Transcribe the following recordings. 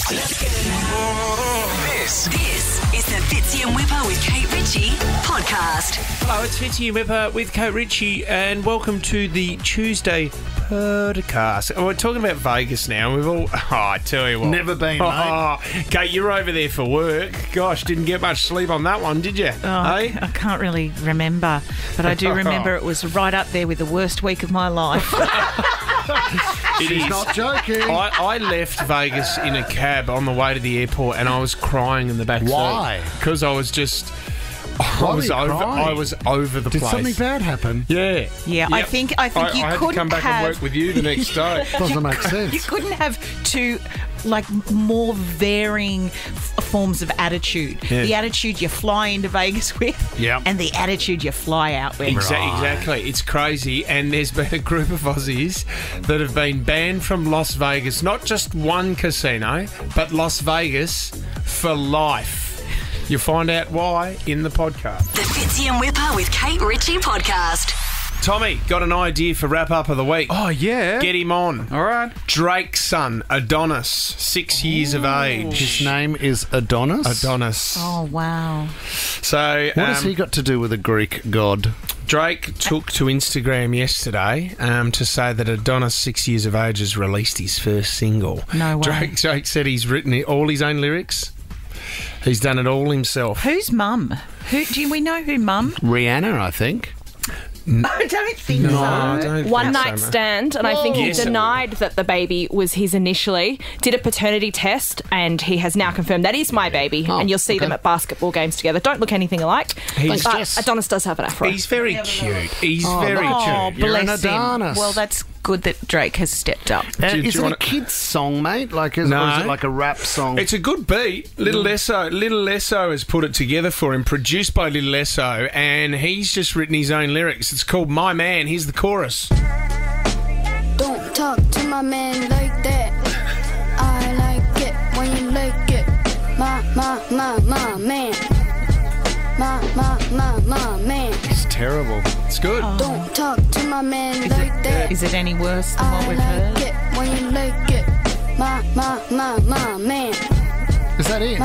This is the Fitzy and Whipper with Kate Ritchie podcast. Hello, it's Fitzy and Whipper with Kate Ritchie, and welcome to the Tuesday podcast. We're talking about Vegas now. We've all... I tell you what. Never been, mate. Kate, you're over there for work. Gosh, didn't get much sleep on that one, did you? I can't really remember, but I do remember it was right up there with the worst week of my life. She's not joking. I left Vegas in a cab on the way to the airport, and I was crying in the back seat. Why? Because I was just... I was over the place. Did something bad happen? Yeah. Yeah, Yep. I think you I had couldn't to come back and work with you the next day. Doesn't make sense. You couldn't have two, more varying forms of attitude. Yeah. The attitude you fly into Vegas with, Yep. and the attitude you fly out with. Exactly. It's crazy. And there's been a group of Aussies that have been banned from Las Vegas, not just one casino, but Las Vegas for life. You'll find out why in the podcast. The Fitzy and Whipper with Kate Ritchie podcast. Tommy, got an idea for wrap-up of the week. Oh, yeah. Get him on. All right. Drake's son, Adonis, 6 years of age. His name is Adonis? Adonis. Oh, wow. So, What has he got to do with a Greek god? Drake took to Instagram yesterday to say that Adonis, 6 years of age, has released his first single. No way. Drake said he's written all his own lyrics. He's done it all himself. Who's mum? Do we know who mum? Rihanna, I think. I don't think so. I don't One think so, night mate. stand, and I think he Yes, it denied that the baby was his initially, did a paternity test, and he has now confirmed that is my baby, and you'll see them at basketball games together. Don't look anything alike, He's but just- Adonis does have an afro. He's very cute. He's very Oh, cute. You're an bless him. Adonis. Well, that's good that Drake has stepped up. Do Is you it wanna- a kid's song, mate? Or is No. it like a rap song? It's a good beat. Little Esso has put it together for him, produced by Little Esso, and he's just written his own lyrics. It's called My Man. Here's the chorus. Don't talk to my man like that. I like it when you like it. My man. My man. It's terrible. It's good. Don't talk to my man like that. Is it any worse than I what we've like heard? it when you like it. My man. Is that it?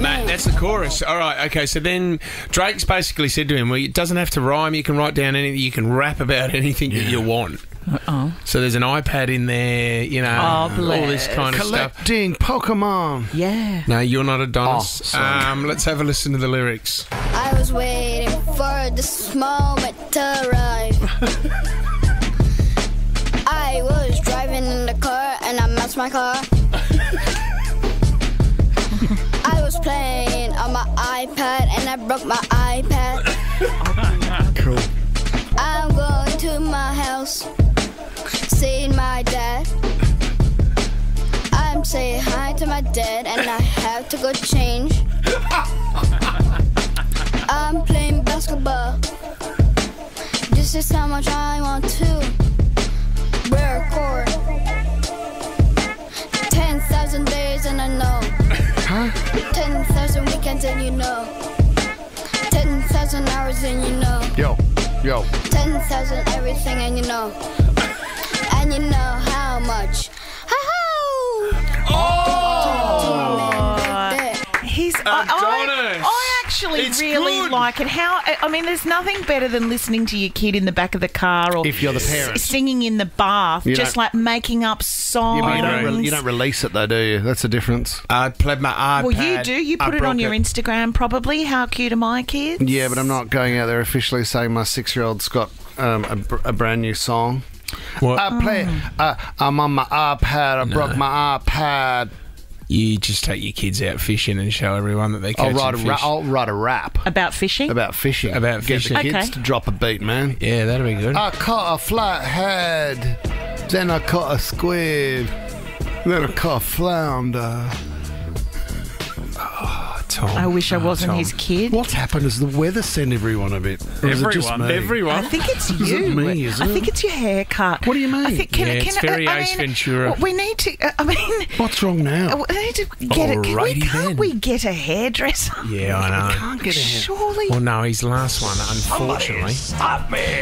Mate, that's the chorus. All right, okay, so then Drake's basically said to him, well, it doesn't have to rhyme, you can write down anything, you can rap about anything that you want. Uh-oh. So there's an iPad in there, you know, all this kind of stuff. Collecting Pokemon. Yeah. No, you're not Adonis. Oh, sorry. Let's have a listen to the lyrics. I was waiting for this moment to arrive. I was driving in the car and I matched my car. I was playing on my iPad and I broke my iPad. Cool. I'm going to my house, seeing my dad. I'm saying hi to my dad and I have to go change. I'm playing basketball. This is how much I want to record. 10,000 days and I know. Huh? 10,000 weekends and you know. 10,000 hours and you know. Yo. 10,000 everything and you know. And you know how much. He's Adonis. I actually It's really good. like it. There's nothing better than listening to your kid in the back of the car or If you're the parent. singing in the bath, You just don't- like making up songs. Yeah, but you don't release it though, do you? That's the difference. I played my iPad. Well, you do. You put it on your Instagram, probably. How cute are my kids? Yeah, but I'm not going out there officially saying my 6-year-old's got a brand new song. What? I play. I'm on my iPad. I broke my iPad. You just take your kids out fishing and show everyone that they I'll catch write fish. I'll write a rap About fishing? about fishing. About fishing. Get the kids Okay. to drop a beat, man. Yeah, that'll be good. I caught a flathead, then I caught a squid, then I caught a flounder. Tom. I wish I wasn't Tom. his kid. What's happened? Has the weather sent everyone a bit? Or is it just me? Everyone. I think it's Is you. it me, is I it? think it's your haircut. What do you mean? I think, Yeah, it's very Ace Ventura. We need to. What's wrong now? We need to get Alrighty can't then. we get a hairdresser? Yeah, I know. Can't get a hair. Surely. Well, no, his last one, unfortunately.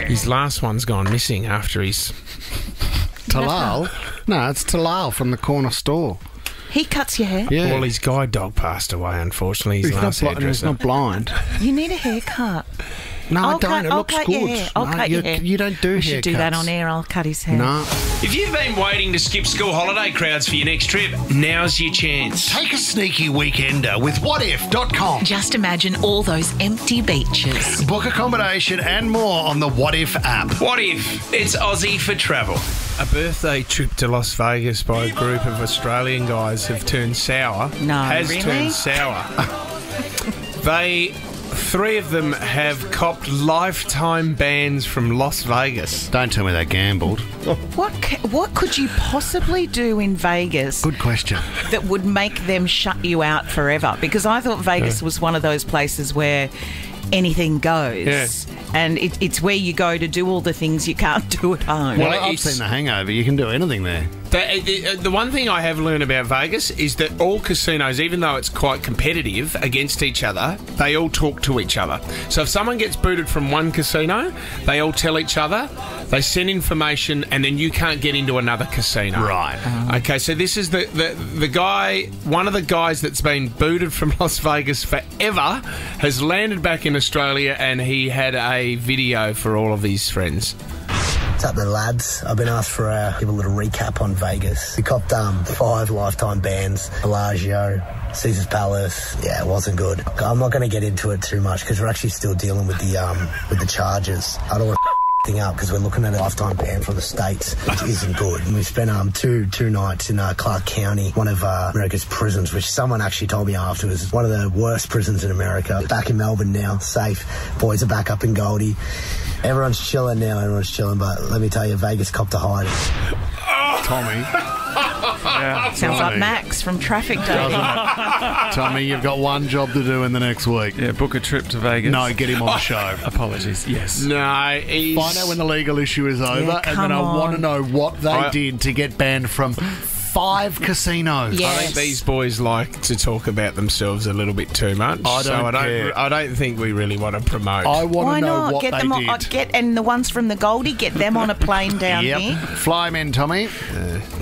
His last one's gone missing after his... Talal? No, it's Talal from the corner store. He cuts your hair? Yeah. Well, his guide dog passed away, unfortunately. His last He's not blind. You need a haircut. No, I'll I don't. I'll It looks cut good. Your hair. I'll cut your hair. You don't do We haircuts. should do that on air. I'll cut his hair. No. If you've been waiting to skip school holiday crowds for your next trip, now's your chance. Take a sneaky weekender with whatif.com. Just imagine all those empty beaches. Book accommodation and more on the What If app. What if it's Aussie for travel? A birthday trip to Las Vegas by a group of Australian guys have turned sour. No, has really? turned sour. Three of them have copped lifetime bans from Las Vegas. Don't tell me they gambled. What could you possibly do in Vegas Good question. that would make them shut you out forever? Because I thought Vegas was one of those places where anything goes. Yeah. And it's where you go to do all the things you can't do at home. Well, I've it's- seen The Hangover. You can do anything there. The one thing I have learned about Vegas is that all casinos, even though it's quite competitive against each other, they all talk to each other. So if someone gets booted from one casino, they all tell each other, they send information, and then you can't get into another casino. Right. Okay, so this is the guy, one of the guys that's been booted from Las Vegas forever, has landed back in Australia, and he had a video for all of his friends. What's up there, lads? I've been asked for give a little recap on Vegas. We copped 5 lifetime bans. Bellagio, Caesar's Palace. Yeah, it wasn't good. I'm not going to get into it too much because we're actually still dealing with the charges. I don't want to thing up because we're looking at a lifetime ban from the States, which isn't good. And we spent two nights in Clark County, one of America's prisons, which someone actually told me after was one of the worst prisons in America. Back in Melbourne now, safe. Boys are back up in Goldie. Everyone's chilling now, but let me tell you, Vegas copped a hiding. Tommy. Sounds like Max from Traffic Day. Tommy, you've got one job to do in the next week. Yeah, book a trip to Vegas. No, get him on the show. Apologies, yes. No, he's... Find out when the legal issue is over, Yeah, and then I come want to on. know what they did to get banned from 5 casinos. Yeah. I think these boys like to talk about themselves a little bit too much. I don't care. I don't think we really want to promote. I want Why to know not? what Get they them did. and the ones from the Goldie, get them on a plane down Yep. here. Fly 'em in, Tommy.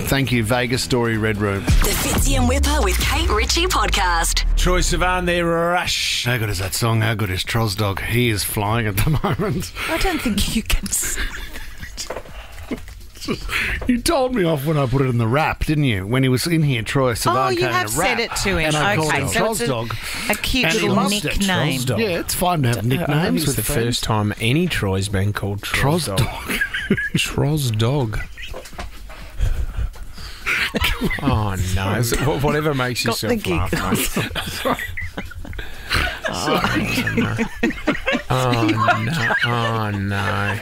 Thank you, Vegas Story Red Room. The Fitzy and Whipper with Kate Ritchie podcast. Troy Sivan there, Rush. How good is that song? How good is Trozdog? He is flying at the moment. I don't think you can. You told me off when I put it in the rap, didn't you? When he was in here, Troy Sivan Oh, you came have to rap. said it to him. And I called Okay, him so it's Trozdog. a cute And he little loved it. nickname. Trozdog. Yeah, it's fine to have I think nicknames it's with the friends. first time any Troy's been called Trozdog. Trozdog. Oh no! Whatever makes Got the yourself laugh, giggles. mate. Oh no!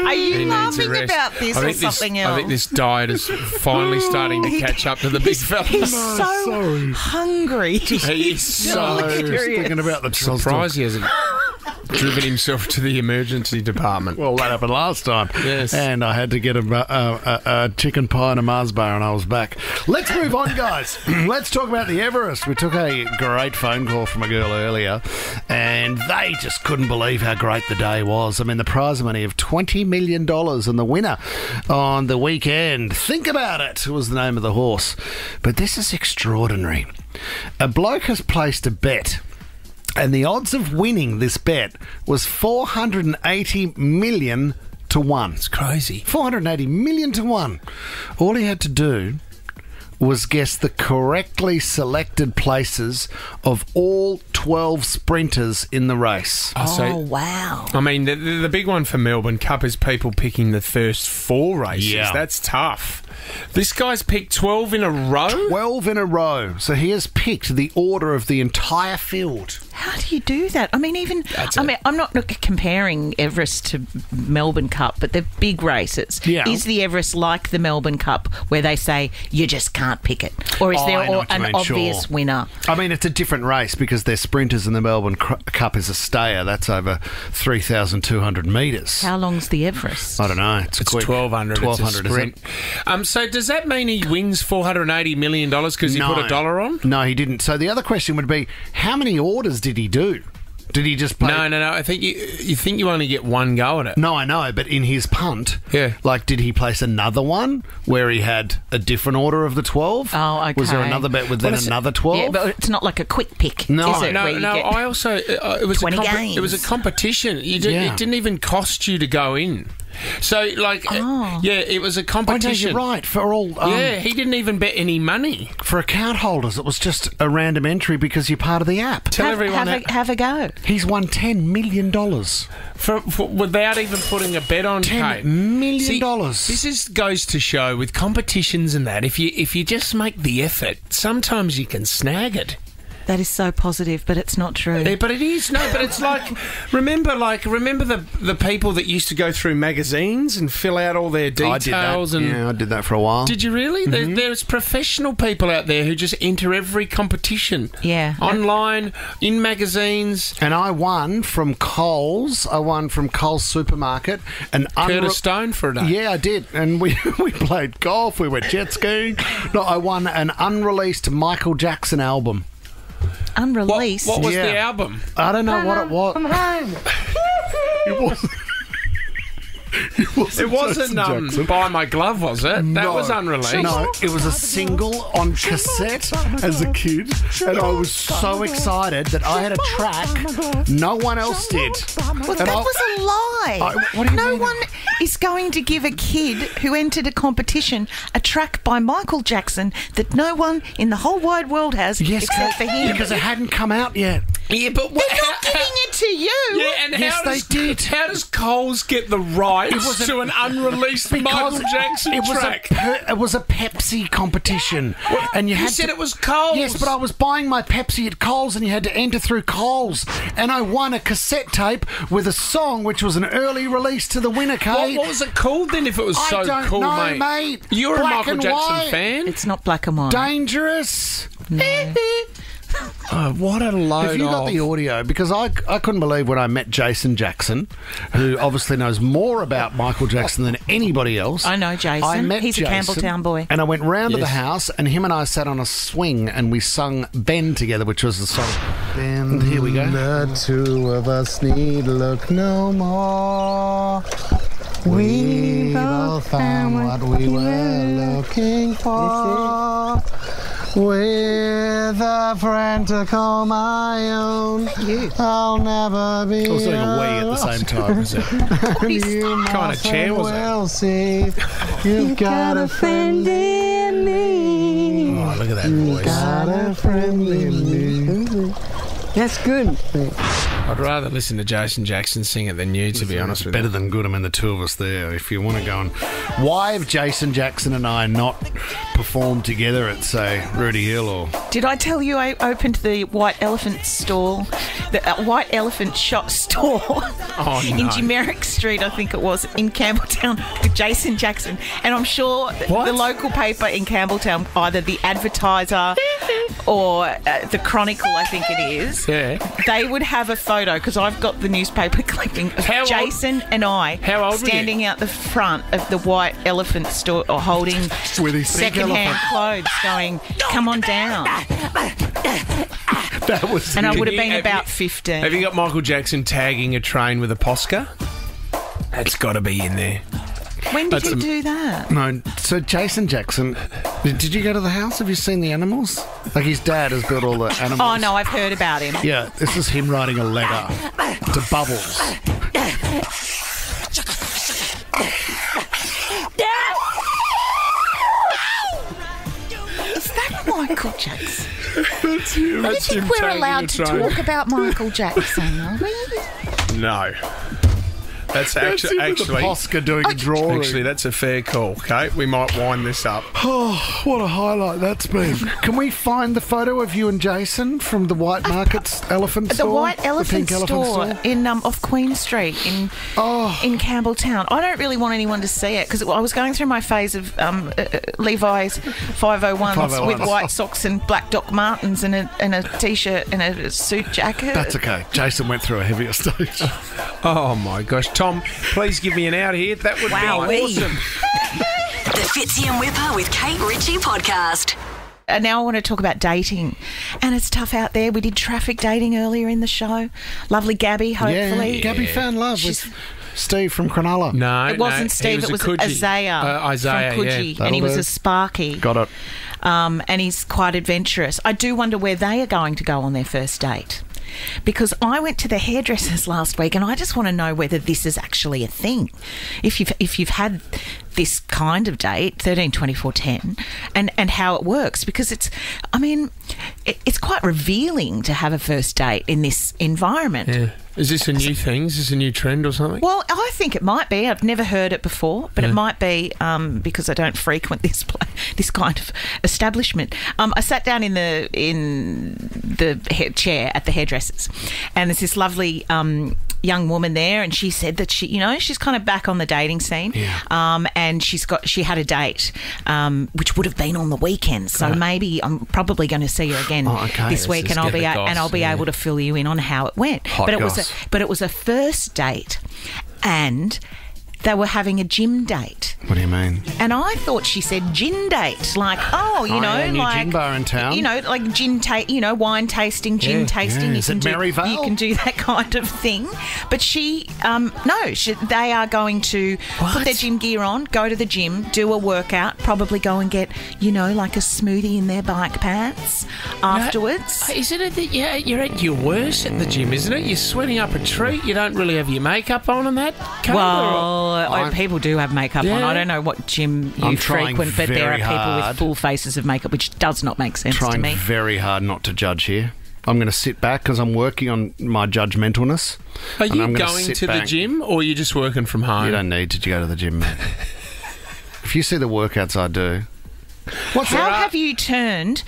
Are you He needs a laughing rest. about this I or think something I else? think this diet is finally starting to catch up to the big fella. He's so hungry. He is so Thinking about the Trozdog. surprised he hasn't driven himself to the emergency department. Well, that happened last time. Yes. And I had to get a chicken pie and a Mars bar, and I was back. Let's move on, guys. Let's talk about the Everest. We took a great phone call from a girl earlier, and they just couldn't believe how great the day was. I mean, the prize money of $20 million, and the winner on the weekend, think about it, was the name of the horse. But this is extraordinary. A bloke has placed a bet, and the odds of winning this bet was 480 million to 1. It's crazy. 480 million to 1. All he had to do was guess the correctly selected places of all 12 sprinters in the race. Oh, wow. I mean, the big one for Melbourne Cup is people picking the first 4 races. Yeah. That's tough. This guy's picked 12 in a row? 12 in a row. So he has picked the order of the entire field. How do you do that? I mean, I'm not comparing Everest to Melbourne Cup, but they're big races. Yeah. Is the Everest like the Melbourne Cup, where they say you just can't pick it, or is I there know what you an mean, obvious sure. winner? I mean, it's a different race because they're sprinters, and the Melbourne Cup is a stayer. That's over 3,200 metres. How long's the Everest? I don't know. It's quick. 1,200. 1,200, It's a sprint. So does that mean he wins $480 million because he put $1 on? No, he didn't. So the other question would be, how many orders did he do? Did he just play? No. I think you think you only get one go at it. No, I know, but in his punt, Yeah. like, did he place another one where he had a different order of the 12? Oh, okay. Was there another bet with then another 12? Yeah, but it's not like a quick pick, No. is it? No. where you get I also it was 20 It games. was a competition. Yeah. It didn't even cost you to go in. So, like, it was a Oh, no, competition. you're right. For all, He didn't even bet any money. for account holders, it was just a random entry because you're part of the app. Tell everyone have a go. He's won $10 million. for without even putting a bet on. $10 Kate. million. This goes to show with competitions and that if you just make the effort, sometimes you can snag it. That is so positive, but it's not true. Yeah, but it is. No, but it's like remember the people that used to go through magazines and fill out all their details. I did that. And I did that for a while. did you really? Mm-hmm. There's professional people out there who just enter every competition. Yeah. Online, in magazines. And I won from Coles. I won from Coles Supermarket. And Curtis Stone for a day. Yeah, I did. And we played golf. We went jet skiing. No, I won an unreleased Michael Jackson album. Unreleased. What was Yeah. the album? I don't know what it was. It wasn't. It wasn't Jason Jackson. Buy My Glove, was it? That No. was unreleased. No, it was a single on cassette as a kid, and I was so excited that I had a track no one else did. Well, And that I- was a lie. what do you no mean? one is going to give a kid who entered a competition a track by Michael Jackson that no one in the whole wide world has except for him. because it hadn't come out yet. Yeah, but They're not giving it to you. Yeah, and Yes, how they did. How does Coles get the rights to an unreleased Michael Jackson track? It was a Pepsi competition, and you said it was Coles. Yes, but I was buying my Pepsi at Coles, and you had to enter through Coles, and I won a cassette tape with a song which was an early release to the winner, Kate. What was it called then? If it was so I don't cool, know, mate. mate. You're Black a Michael and Jackson white. fan. It's not black and white. Dangerous. Oh, what a load Have you got the audio? Because I couldn't believe when I met Jason Jackson, who obviously knows more about Michael Jackson than anybody else. I know Jason. I met He's Jason, a Campbelltown boy. And I went round to the Yes. house, and him and I sat on a swing, and we sung Ben together, which was the song. And here we go. The two of us need look no more. We both found what we were looking for. With a friend to call my own, I'll never be. I was doing a wee at the same time. Was it? What kind of chair was it? We'll see. You've got a friend in me. Oh, look at that voice. Got a friend in me. That's good. I'd rather listen to Jason Jackson sing it than you, to be honest with Better you. than good. I mean, the two of us there. If you want to go and... Why have Jason Jackson and I not performed together at, say, Rudy Hill or... Did I tell you I opened the White Elephant store, the White Elephant shop store in Generic Street, I think it was, in Campbelltown with Jason Jackson. And I'm sure the local paper in Campbelltown, either the Advertiser or the Chronicle, I think it is, they would have a photo, because I've got the newspaper clipping of Jason and I standing out the front of the White Elephant store or holding With his second-hand clothes going, come on down. That was... And I would have you- been have about you- 15. Have you got Michael Jackson tagging a train with a Posca? That's got to be in there. When did you do that? No, so Jason Jackson, did you go to the house? Have you seen the animals? Like, his dad has built all the animals. Oh, no, I've heard about him. Yeah, this is him writing a letter to Bubbles. Is that Michael Jackson? That's him. I don't think we're allowed to talk about Michael Jackson, are we? No. That's actually the Posca doing a drawing. Actually, that's a fair call, Kate. We might wind this up. Oh, what a highlight that's been. Can we find the photo of you and Jason from the White Market's elephant store? The White Elephant Pink store in off Queen Street in Campbelltown. I don't really want anyone to see it because I was going through my phase of Levi's 501s with white socks and black Doc Martens and a t-shirt and a suit jacket. That's okay. Jason went through a heavier stage. Oh, my gosh. Tom, please give me an out here. That would be awesome. The Fitzy and Whipper with Kate Ritchie podcast. now I want to talk about dating. And it's tough out there. We did traffic dating earlier in the show. Lovely Gabby, hopefully. Yeah, Gabby found love with Steve from Cronulla. No, it wasn't Steve. It was Isaiah from Coogee, and he was a Sparky. Got it. And he's quite adventurous. I do wonder where they are going to go on their first date. Because I went to the hairdressers last week and I just want to know whether this is actually a thing. If you've had this kind of date, 13, 24, 10, and how it works. Because it's quite revealing to have a first date in this environment. Yeah. Is this a new thing? Is this a new trend or something? Well, I think it might be. I've never heard it before, but it might be because I don't frequent this kind of establishment. I sat down in the chair at the hairdressers, and there's this lovely young woman there, and she said that she's kind of back on the dating scene, and she had a date, which would have been on the weekend. So maybe I'm probably going to see her again this week, and I'll be able to fill you in on how it went. But it was a first date, and they were having a gym date. What do you mean? And I thought she said gin date, like gin bar in town. Like wine tasting, gin tasting. Yeah. Is it Maryvale? You can do that kind of thing. But they are going to put their gym gear on, go to the gym, do a workout, probably go and get like a smoothie in their bike pants afterwards. Isn't it that you're at your worst at the gym? Isn't it? You're sweating up a treat. You don't really have your makeup on and that. People do have makeup on. I don't know what gym you frequent, but there are people with full faces of makeup, which does not make sense to me. Trying very hard not to judge here. I'm going to sit back because I'm working on my judgmentalness. Are you going to the gym or are you just working from home? You don't need to go to the gym, mate. If you see the workouts I do... How have you turned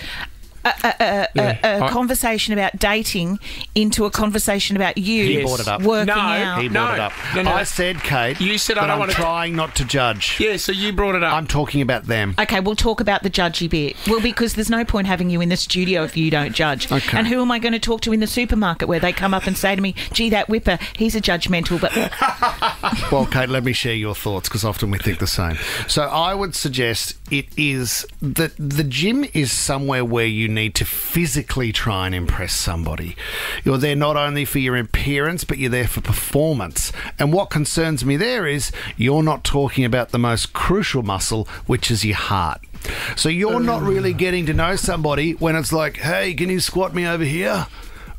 a conversation about dating into a conversation about you He brought it up. working out? He brought it up. No. I said, Kate, you said I'm trying not to judge. Yeah, so you brought it up. I'm talking about them. Okay, we'll talk about the judgy bit. Well, because there's no point having you in the studio if you don't judge. Okay. And who am I going to talk to in the supermarket where they come up and say to me, gee, that whipper, he's a judgmental, but... Well, Kate, let me share your thoughts because often we think the same. So I would suggest it is that the gym is somewhere where you need to physically try and impress somebody. You're there not only for your appearance, but you're there for performance. And what concerns me there is you're not talking about the most crucial muscle, which is your heart. So you're not really getting to know somebody when it's like, hey, can you squat me over here?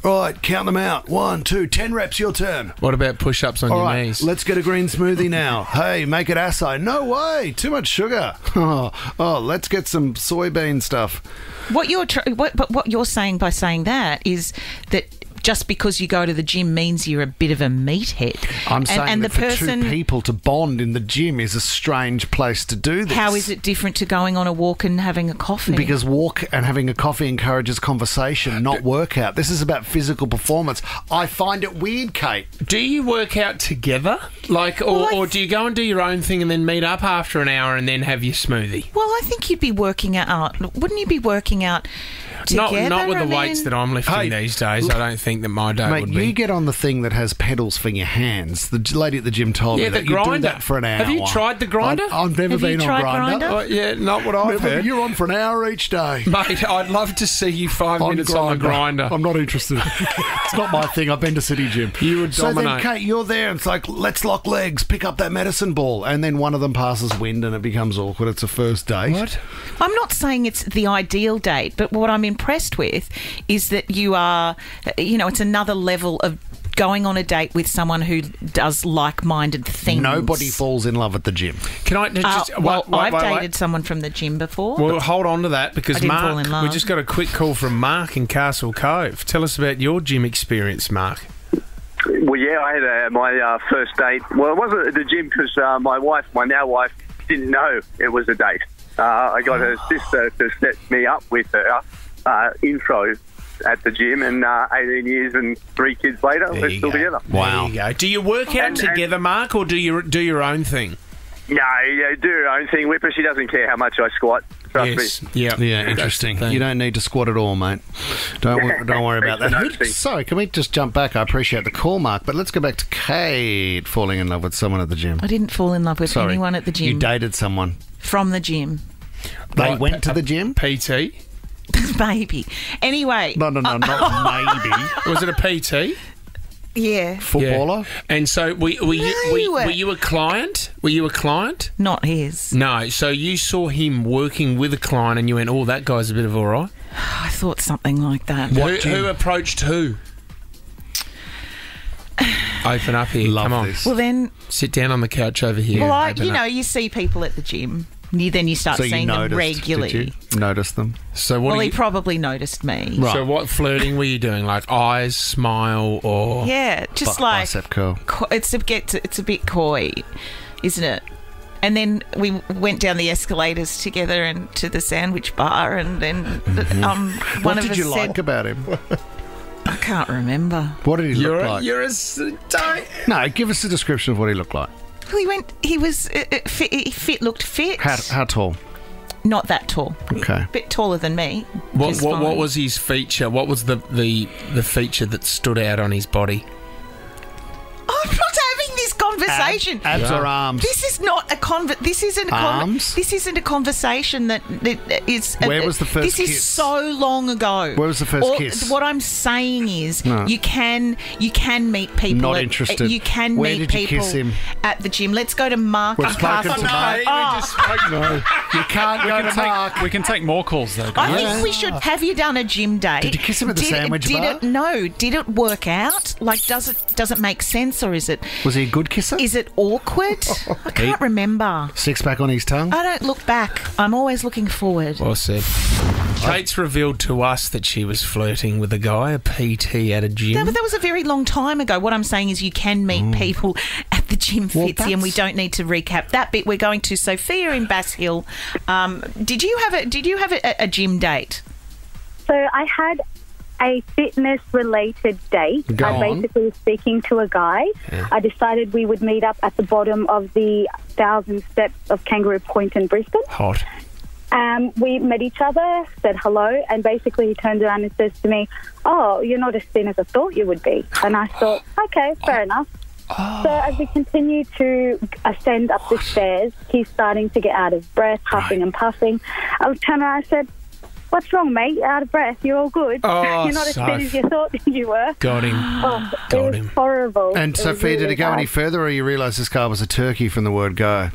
All right, count them out. 1, 2, 10 reps, your turn. What about push-ups on your knees? Let's get a green smoothie now. Hey, make it acai. No way, too much sugar. Let's get some soybean stuff. What you're saying by saying that is that just because you go to the gym means you're a bit of a meathead. I'm saying that for two people to bond in the gym is a strange place to do this. How is it different to going on a walk and having a coffee? Because walk and having a coffee encourages conversation, not workout. This is about physical performance. I find it weird, Kate. Do you work out together? Or do you go and do your own thing and then meet up after an hour and then have your smoothie? Well, I think you'd be working out. Wouldn't you be working out together? Not with the weights that I'm lifting these days. I don't think that my day would be. Mate, you get on the thing that has pedals for your hands. The lady at the gym told me that you do that for an hour. Have you tried the grinder? I've never been on Grinder. Yeah, not what I've heard. You're on for an hour each day. Mate, I'd love to see you 5 minutes on the grinder. I'm not interested. It's not my thing. I've been to City Gym. You would dominate. So then, Kate, you're there and it's like, let's lock legs, pick up that medicine ball. And then one of them passes wind and it becomes awkward. It's a first date. What? I'm not saying it's the ideal date, but what I'm impressed with is that you are, it's another level of going on a date with someone who does like-minded things. Nobody falls in love at the gym. Can I just... I've dated someone from the gym before. Well, hold on to that because fall in love. We just got a quick call from Mark in Castle Cove. Tell us about your gym experience, Mark. Well, yeah, I had my first date. Well, it wasn't at the gym because my now wife, didn't know it was a date. I got her sister to set me up with her intro at the gym, and 18 years and 3 kids later, we're still together. Wow. There you go. Do you work out together, Mark, or do you do your own thing? No, do your own thing. Whipper, she doesn't care how much I squat. Trust me. Yeah, interesting. You don't need to squat at all, mate. Don't worry about that. Sorry, can we just jump back? I appreciate the call, Mark, but let's go back to Kate falling in love with someone at the gym. I didn't fall in love with anyone at the gym. You dated someone. From the gym. They went to the gym? PT? Maybe. Anyway. No, not maybe. Was it a PT? Yeah. Footballer? Yeah. And so were you a client? Were you a client? Not his. No. So you saw him working with a client and you went, oh, that guy's a bit of all right? I thought something like that. Who approached who? Open up here. Love Come on. this. Well, then... Sit down on the couch over here. Well, you see people at the gym. Then you start seeing them regularly. Did you notice them? So what? He probably noticed me. Right. So what flirting were you doing? Like eyes, smile, or yeah, just like bicep curl. It's a bit coy, isn't it? And then we went down the escalators together and to the sandwich bar, and then What did you like about him? I can't remember. What did he look like? No, give us a description of what he looked like. He was fit, looked fit. How tall? Not that tall. Okay. A bit taller than me. What was his feature? What was the feature that stood out on his body? I'm not having this conversation. Abs or arms? This is not a This isn't a arms. This isn't a conversation that is. Where was the first This kiss? is so long ago. Where was the first kiss? What I'm saying is, No. you can meet people. Not interested. You can Where meet did you people kiss him? at the gym. Let's go to Mark. We've spoken to Mark. No, you can't go to Mark. We can take more calls though. I think we should. Have you done a gym day? Did you kiss him at the sandwich bar? Did it work out? Like, does it make sense, or is it? Was he a good kisser? Is it awkward? I can't remember. Six pack on his tongue? I don't look back. I'm always looking forward. Well said. Kate's revealed to us that she was flirting with a guy, a PT at a gym. No, but that was a very long time ago. What I'm saying is you can meet people at the gym, Fitzy, and we don't need to recap that bit. We're going to Sophia in Bass Hill. Did you have a gym date? So I had a fitness-related date. I basically was speaking to a guy. Yeah. I decided we would meet up at the bottom of the 1,000 steps of Kangaroo Point in Brisbane. Hot. We met each other, said hello, and basically he turned around and says to me, "Oh, you're not as thin as I thought you would be." And I thought, okay, fair enough. So as we continue to ascend up the stairs, he's starting to get out of breath, huffing and puffing. I turned around and said, "What's wrong, mate? You're out of breath. You're all good. You're not as thin as you thought you were." Got him. It was horrible. And Sophia, did it go any further, or you realised this guy was a turkey from the word go?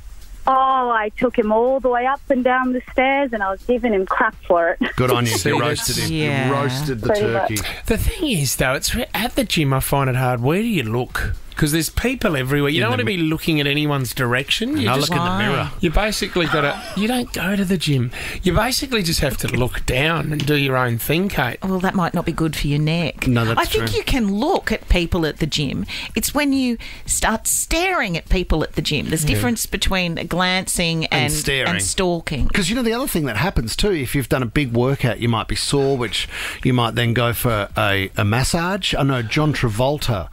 Oh, I took him all the way up and down the stairs, and I was giving him crap for it. Good on you. You roasted him. Yeah. You roasted the turkey. The thing is, though, it's at the gym I find it hard. Where do you look? Because there's people everywhere. You don't want to be looking at anyone's direction. You just look in the mirror. You basically got to... You don't go to the gym. You basically just have to look down and do your own thing, Kate. Well, that might not be good for your neck. No, that's true. I think you can look at people at the gym. It's when you start staring at people at the gym. There's difference between glancing and staring. And stalking. Because, the other thing that happens too, if you've done a big workout, you might be sore, which you might then go for a massage. I know John Travolta...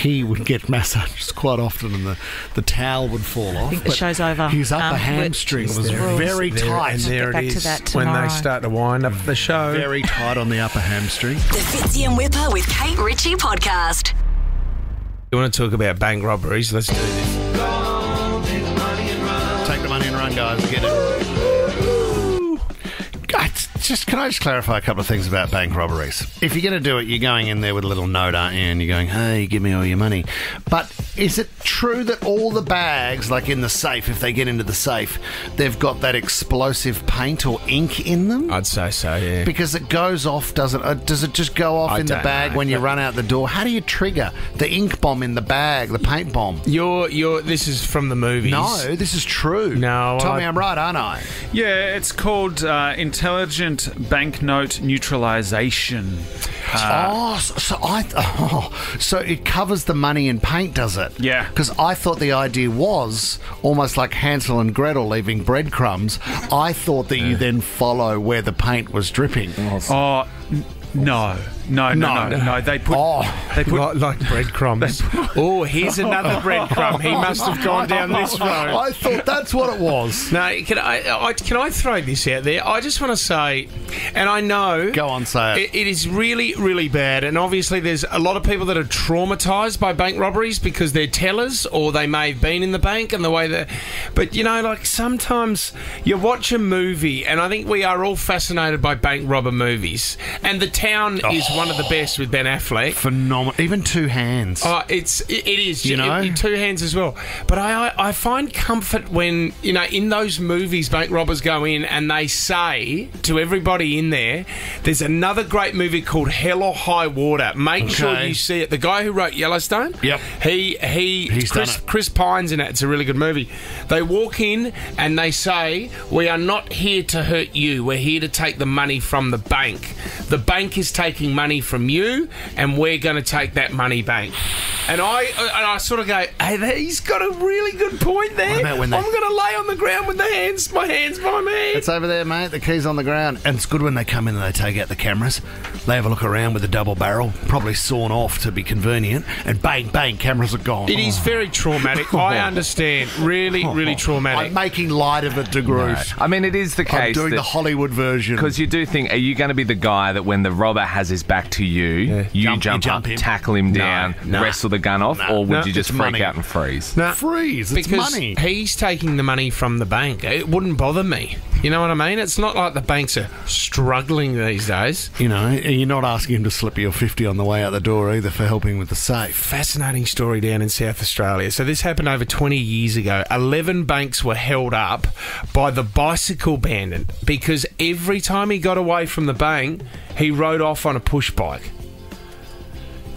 he would get massages quite often and the towel would fall off. I think the show's over. His upper hamstring was very tight. And there Get back it to is that when tomorrow. they start to wind up the show. Very tight on the upper hamstring. The Fitzy and Whipper with Kate Ritchie podcast. You want to talk about bank robberies? Let's do this. Take the money and run, guys. Get it. Can I just clarify a couple of things about bank robberies? If you're going to do it, you're going in there with a little note, aren't you? And you're going, "Hey, give me all your money." But is it true that all the bags, like in the safe, if they get into the safe, they've got that explosive paint or ink in them? I'd say so, yeah. Because it goes off, doesn't it? Does it just go off in the bag when you run out the door? How do you trigger the ink bomb in the bag, the paint bomb? This is from the movies. No, this is true. No. Tommy, I'm right, aren't I? Yeah, it's called intelligent banknote neutralization. So it covers the money in paint, does it? Yeah. Because I thought the idea was almost like Hansel and Gretel leaving breadcrumbs. I thought that you then follow where the paint was dripping. No. They put like breadcrumbs. Here's another breadcrumb. He must have gone down this road. I thought that's what it was. No, can I throw this out there? I just want to say, and I know... Go on, say it. It is really, really bad, and obviously there's a lot of people that are traumatised by bank robberies because they're tellers or they may have been in the bank and the way that... But, you know, like sometimes you watch a movie, and I think we are all fascinated by bank robber movies, and The Town is one of the best with Ben Affleck. Phenomenal. Even Two Hands. Oh, it is. You know? Two Hands as well. But I find comfort when, you know, in those movies, bank robbers go in and they say to everybody in there, there's another great movie called Hell or High Water. Make sure you see it. The guy who wrote Yellowstone, Chris Pine's in it. It's a really good movie. They walk in and they say, we are not here to hurt you. We're here to take the money from the bank. The bank is taking money from you, and we're going to take that money back. And I sort of go, hey, he's got a really good point there. I'm going to lay on the ground with my hands by me. It's over there, mate. The key's on the ground. And it's good when they come in and they take out the cameras. They have a look around with a double barrel, probably sawn off to be convenient, and bang, bang, cameras are gone. It is very traumatic. I understand. Really, really traumatic. I'm making light of it to Groove. I mean, it is the case. I'm doing the Hollywood version. Because you do think, are you going to be the guy that when the robber has his back to you, you jump up, tackle him down, wrestle the gun off, or would you just freak out and freeze? No, freeze. It's because money. He's taking the money from the bank. It wouldn't bother me. You know what I mean? It's not like the banks are struggling these days. You know, and you're not asking him to slip you a 50 on the way out the door either for helping with the safe. Fascinating story down in South Australia. So this happened over 20 years ago. 11 banks were held up by the bicycle bandit because every time he got away from the bank, he rode off on a push bike.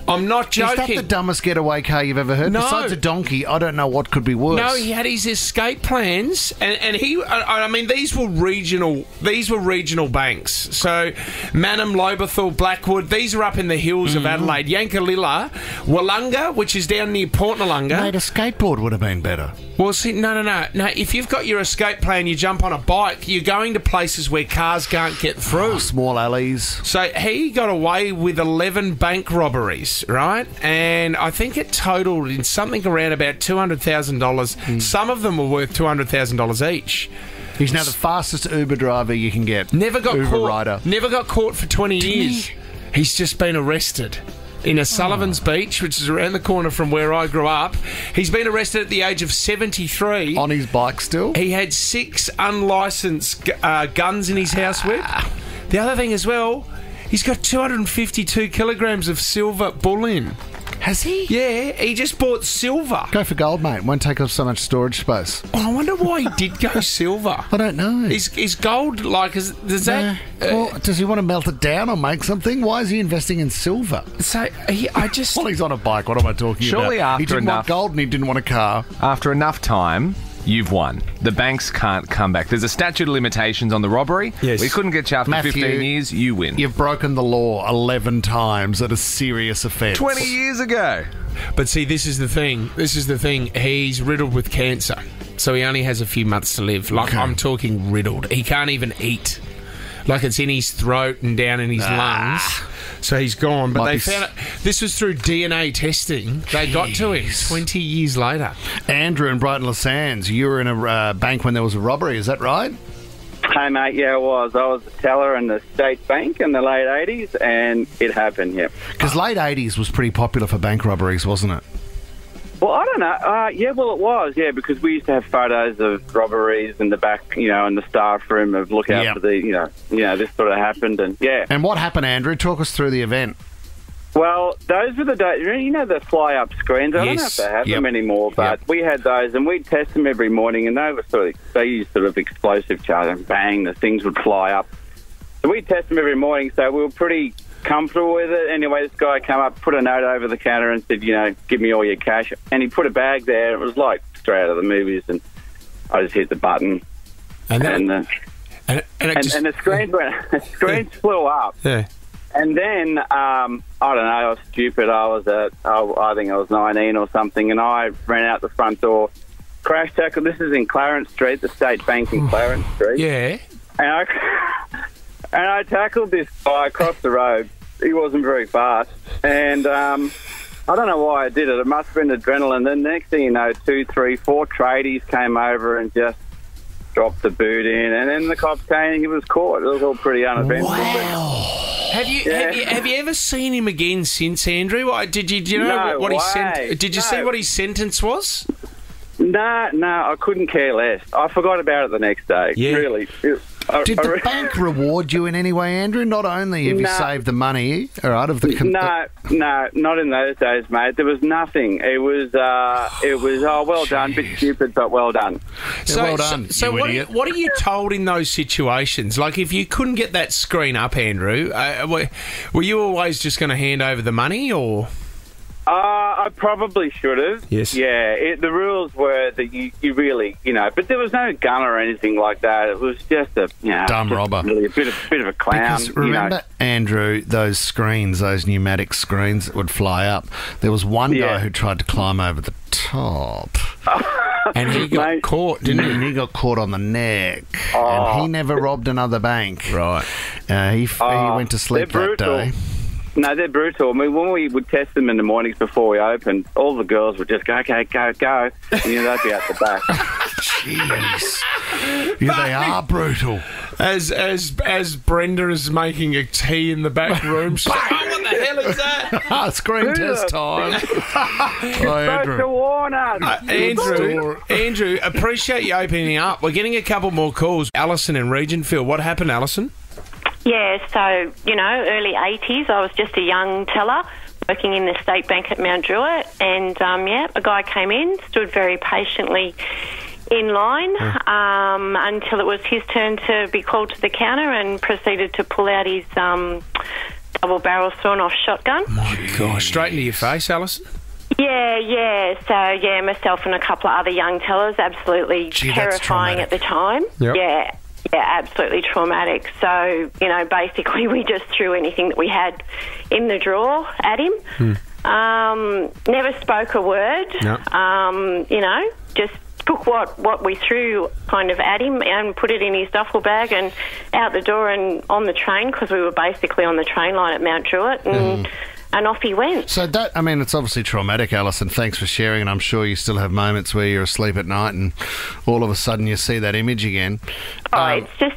I'm not joking. Is that the dumbest getaway car you've ever heard? No. Besides a donkey, I don't know what could be worse. No, he had his escape plans, and he. I mean, these were regional banks. So, Mannum, Lobethal, Blackwood. These are up in the hills of Adelaide. Yankalilla, Wollonga, which is down near Port Nollunga. Mate, a skateboard would have been better. Well, see, no. If you've got your escape plan, you jump on a bike. You're going to places where cars can't get through. Small alleys. So he got away with 11 bank robberies, right? And I think it totaled in something around about $200,000. Some of them were worth $200,000 each. He's now the fastest Uber driver you can get. Never got Uber caught. rider. Never got caught for 20 years. He's just been arrested. In a Sullivan's Beach, which is around the corner from where I grew up. He's been arrested at the age of 73. On his bike still? He had 6 unlicensed guns in his house whip. The other thing as well, he's got 252 kilograms of silver bullion. Has he? Yeah, he just bought silver. Go for gold, mate. Won't take up so much storage space. Oh, I wonder why he did go silver. I don't know. Is gold like... Does that... well, does he want to melt it down or make something? Why is he investing in silver? So, I just... Well, he's on a bike. What am I talking Surely about? after He didn't enough... want gold and he didn't want a car. After enough time... You've won. The banks can't come back. There's a statute of limitations on the robbery. Yes. We couldn't get you after Matthew, 15 years. You win. You've broken the law 11 times at a serious offence. 20 years ago. But see, this is the thing. He's riddled with cancer. So he only has a few months to live. Like, I'm talking riddled. He can't even eat. Like, it's in his throat and down in his lungs. So he's gone. But they found it. This was through DNA testing. They got to him 20 years later. Andrew in Brighton Les Sands, you were in a bank when there was a robbery, is that right? Hey, mate, yeah, I was. I was a teller in the State Bank in the late 80s, and it happened, yeah. Because late 80s was pretty popular for bank robberies, wasn't it? Well, I don't know. Yeah, well, it was, yeah, because we used to have photos of robberies in the back, you know, in the staff room of look out for the, you know, this sort of happened, and yeah. And what happened, Andrew? Talk us through the event. Well, those were the days, you know, the fly-up screens. I don't know if they have them anymore, but we had those, and we'd test them every morning, and they used sort of explosive charge, and bang, the things would fly up. So we'd test them every morning, so we were pretty comfortable with it. Anyway, this guy came up, put a note over the counter and said, you know, give me all your cash. And he put a bag there. It was like straight out of the movies, and I just hit the button. And the screens flew up. Yeah. And then, I don't know, I was stupid. I think I was 19 or something, and I ran out the front door, crash tackle. This is in Clarence Street, the State Bank in Clarence Street. Yeah. And I tackled this guy across the road, very fast, and I don't know why I did it. It must have been adrenaline. Then next thing you know, 2, 3, 4 tradies came over and just dropped the boot in, and then the cops came and he was caught. It was all pretty uneventful. Wow. Have you ever seen him again since, Andrew? Did you know what his Did you see what his sentence was? No, I couldn't care less. I forgot about it the next day. Yeah. Really. Did the bank reward you in any way, Andrew? Not only have you saved the money, all right, of the... No, not in those days, mate. There was nothing. It was well done, bit stupid, but well done. So, well done, so what are you told in those situations? Like, if you couldn't get that screen up, Andrew, were you always just going to hand over the money, or...? I probably should have. Yes. Yeah, the rules were that you really, but there was no gun or anything like that. It was just a, dumb robber. Really a bit of a clown. Because remember, Andrew, those screens, those pneumatic screens that would fly up, there was one guy who tried to climb over the top. And he got caught, didn't he? And he got caught on the neck. And he never robbed another bank. Right. He went to sleep that day. No, they're brutal. I mean, when we would test them in the mornings before we opened, all the girls would just go, okay, go. And they'd be out the back. Jeez. Yeah, they are brutal. As Brenda is making a tea in the back room, she's like, oh, what the hell is that? Screen test time. Supposed to warn us. Andrew, appreciate you opening up. We're getting a couple more calls. Alison in Regentfield. What happened, Alison? Yeah, so, early 80s, I was just a young teller working in the State Bank at Mount Druitt, and, a guy came in, stood very patiently in line until it was his turn to be called to the counter, and proceeded to pull out his double-barrel sawn-off shotgun. My gosh, straight into your face, Alison? Yeah. So, myself and a couple of other young tellers, absolutely terrifying at the time. Yep. Yeah, absolutely traumatic. So, basically we just threw anything that we had in the drawer at him. Never spoke a word. No. Just took what we threw kind of at him and put it in his duffel bag and out the door and on the train, because we were basically on the train line at Mount Druitt, and off he went. So it's obviously traumatic, Alison. Thanks for sharing, and I'm sure you still have moments where you're asleep at night and all of a sudden you see that image again. It's just,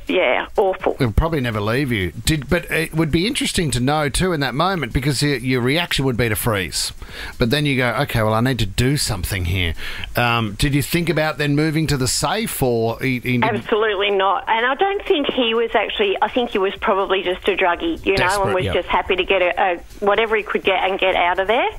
awful. It'll probably never leave you. But it would be interesting to know, too, in that moment, because your reaction would be to freeze. But then you go, okay, well, I need to do something here. Did you think about then moving to the safe, or... Absolutely not. And I don't think he was actually... I think he was probably just a druggie, Desperate, and was just happy to get whatever he could get and get out of there.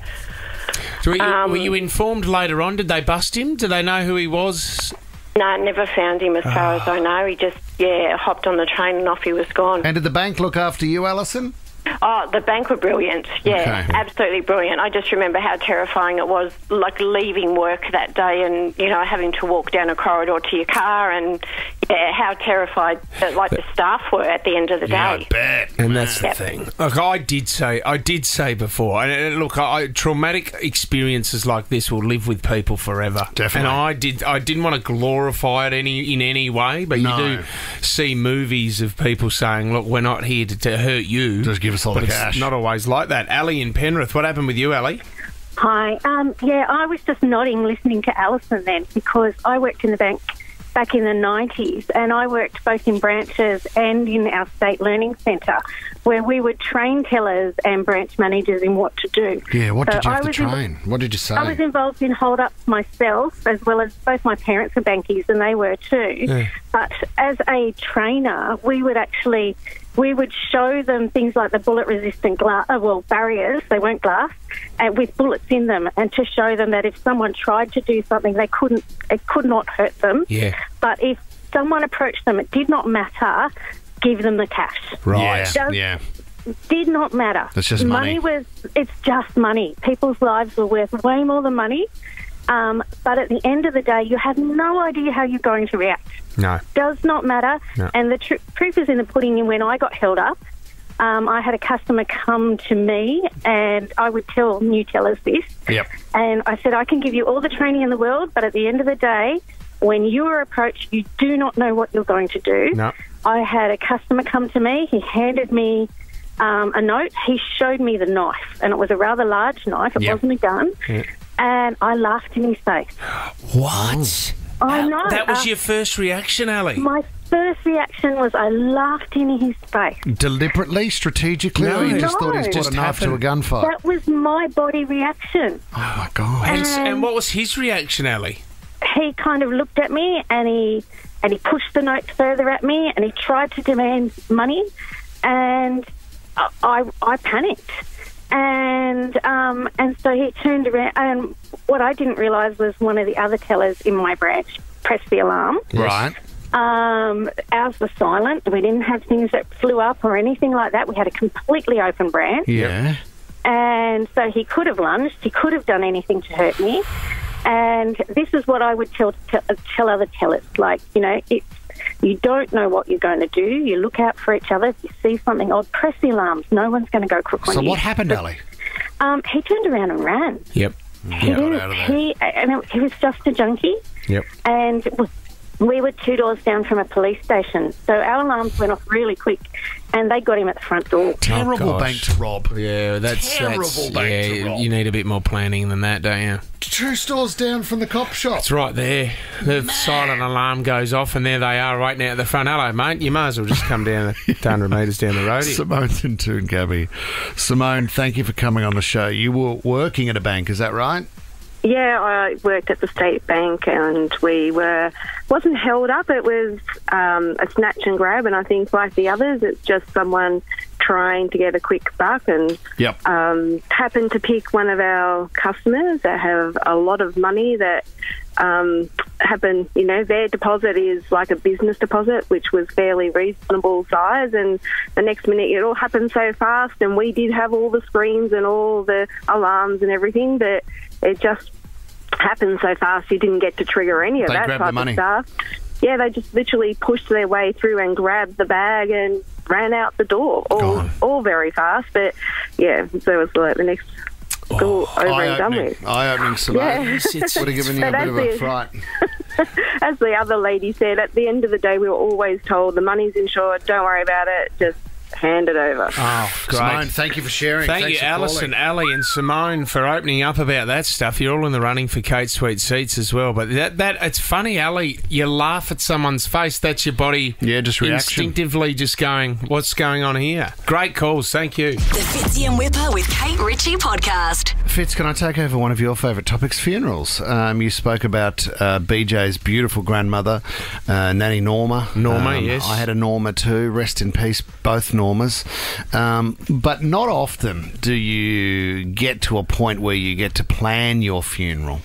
So were you informed later on? Did they bust him? Did they know who he was? No, never found him as far as I know. He just, hopped on the train and off he was gone. And did the bank look after you, Alison? Oh, the bank were brilliant. Yeah, absolutely brilliant. I just remember how terrifying it was, like leaving work that day and, having to walk down a corridor to your car, and how terrified the staff were at the end of the day. I bet. And that's the thing. Look, I did say before, and look, traumatic experiences like this will live with people forever. Definitely. And I didn't want to glorify it in any way, but you do see movies of people saying, look, we're not here to hurt you. Just give us all the cash. It's not always like that. Ali in Penrith, what happened with you, Ali? Hi. I was just nodding listening to Alison then, because I worked in the bank back in the 90s, and I worked both in branches and in our state learning centre, where we would train tellers and branch managers in what to do. Yeah, what did you have to train? What did you say? I was involved in hold-ups myself, as well as both my parents are bankies, and they were too. Yeah. But as a trainer, we would show them things like the bullet-resistant barriers, they weren't glass, with bullets in them, and to show them that if someone tried to do something, it could not hurt them. Yeah. But if someone approached them, it did not matter, give them the cash. Right, Did not matter. It's just money. It's just money. People's lives were worth way more than money. But at the end of the day, you have no idea how you're going to react. No. Does not matter. No. And the proof is in the pudding. And when I got held up, I had a customer come to me, and I would tell new tellers this. Yep. And I said, I can give you all the training in the world, but at the end of the day, when you are approached, you do not know what you're going to do. No. I had a customer come to me. He handed me a note. He showed me the knife, and it was a rather large knife. It wasn't a gun. Yeah. And I laughed in his face. What? I know. That was your first reaction, Ali? My first reaction was I laughed in his face. Deliberately, strategically, or you just thought he's put a knife to a gunfight? That was my body reaction. Oh, my God. And what was his reaction, Ali? He kind of looked at me and he pushed the note further at me and he tried to demand money, and I panicked. And so he turned around, and what I didn't realise was one of the other tellers in my branch pressed the alarm. Right. Ours was silent. We didn't have things that flew up or anything like that. We had a completely open branch. Yeah. And so he could have lunged. He could have done anything to hurt me. And this is what I would tell other tellers. Like, you know, you don't know what you're going to do. You look out for each other. If you see something odd, press the alarms. No one's going to go crook on you. So what happened, Ali? He turned around and ran. Yep. He was just a junkie. Yep. And we were 2 doors down from a police station. So our alarms went off really quick, and they got him at the front door. Terrible bank to rob. Yeah, that's terrible bank to rob. You need a bit more planning than that, don't you? 2 stores down from the cop shop. It's right there. The silent alarm goes off, and there they are right now at the front. Hello, mate. You might as well just come down 100 metres down the road here. Simone's in tune, Gabby. Simone, thank you for coming on the show. You were working at a bank, is that right? Yeah, I worked at the State Bank, and wasn't held up. It was a snatch and grab, and I think like the others, it's just someone trying to get a quick buck, and happened to pick one of our customers that have a lot of money that happen, you know, their deposit is like a business deposit, which was fairly reasonable size, and the next minute it all happened so fast, and we did have all the screens and all the alarms and everything, but it just happened so fast you didn't get to trigger any of that type of stuff. Yeah, they just literally pushed their way through and grabbed the bag and ran out the door, all very fast. But yeah, so it was like the next school over and done with. Eye-opening, Simone. Yeah. Would have given you a bit of a fright. As the other lady said, at the end of the day, we were always told the money's insured, don't worry about it, just hand it over. Oh, great. Simone, thank you for sharing. Thanks you, Alison, Ali and Simone, for opening up about that stuff. You're all in the running for Kate Sweet Seats as well. But that it's funny, Ali, you laugh at someone's face. That's your body just reaction. Instinctively just going, what's going on here? Great calls. Thank you. The Fitzy and Whipper with Kate Ritchie podcast. Fitz, can I take over one of your favourite topics, funerals? You spoke about BJ's beautiful grandmother, Nanny Norma. Yes. I had a Norma too. Rest in peace, both Normas. But not often do you get to a point where you get to plan your funeral,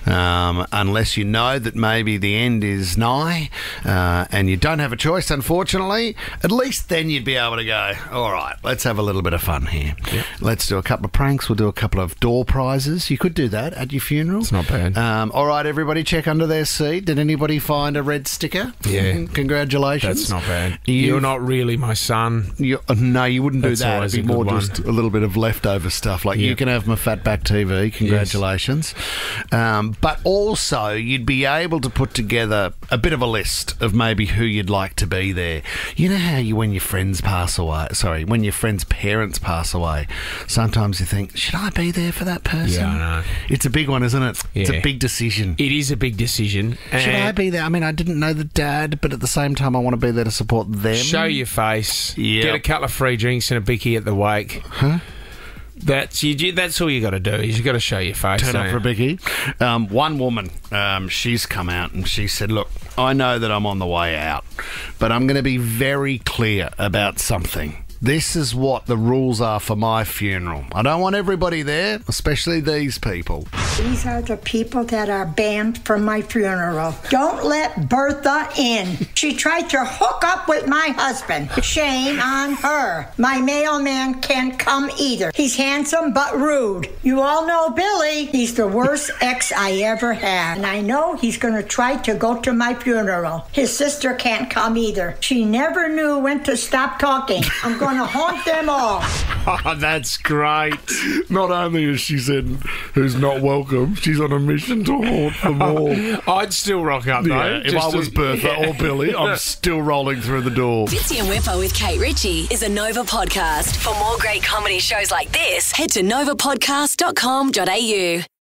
unless you know that maybe the end is nigh, and you don't have a choice, unfortunately. At least then you'd be able to go, all right, let's have a little bit of fun here. Yep. Let's do a couple of pranks. We'll do a couple of door prizes. You could do that at your funeral. It's not bad. All right, everybody, check under their seat. Did anybody find a red sticker? Yeah. Congratulations. That's not bad. You're not really my son. No, you wouldn't do that. It'd be more one. Just a little bit of leftover stuff. Like, you can have my Fatback TV. Congratulations. Yes. But also, you'd be able to put together a bit of a list of maybe who you'd like to be there. You know how when your friends pass away, when your friends' parents pass away, sometimes you think, should I be there for that person? Yeah, I know. It's a big one, isn't it? Yeah. It's a big decision. It is a big decision. Should I be there? I mean, I didn't know the dad, but at the same time, I want to be there to support them. Show your face. Yep. Get a couple of free drinks and a bicky at the wake. Huh? That's all you got to do. Is you got to show your face. Turn up for a bicky. One woman, she's come out and she said, look, I know that I'm on the way out, but I'm going to be very clear about something. This is what the rules are for my funeral. I don't want everybody there, especially these people. These are the people that are banned from my funeral. Don't let Bertha in. She tried to hook up with my husband. Shame on her. My mailman can't come either. He's handsome but rude. You all know Billy. He's the worst ex I ever had. And I know he's going to try to go to my funeral. His sister can't come either. She never knew when to stop talking. I'm going to haunt them all. Oh, that's great. Not only has she said who's not welcome, she's on a mission to haunt them all. I'd still rock up, though. Yeah, if I was Bertha or Billy, I'm still rolling through the door. Fitzy and Whipper with Kate Ritchie is a Nova podcast. For more great comedy shows like this, head to novapodcast.com.au.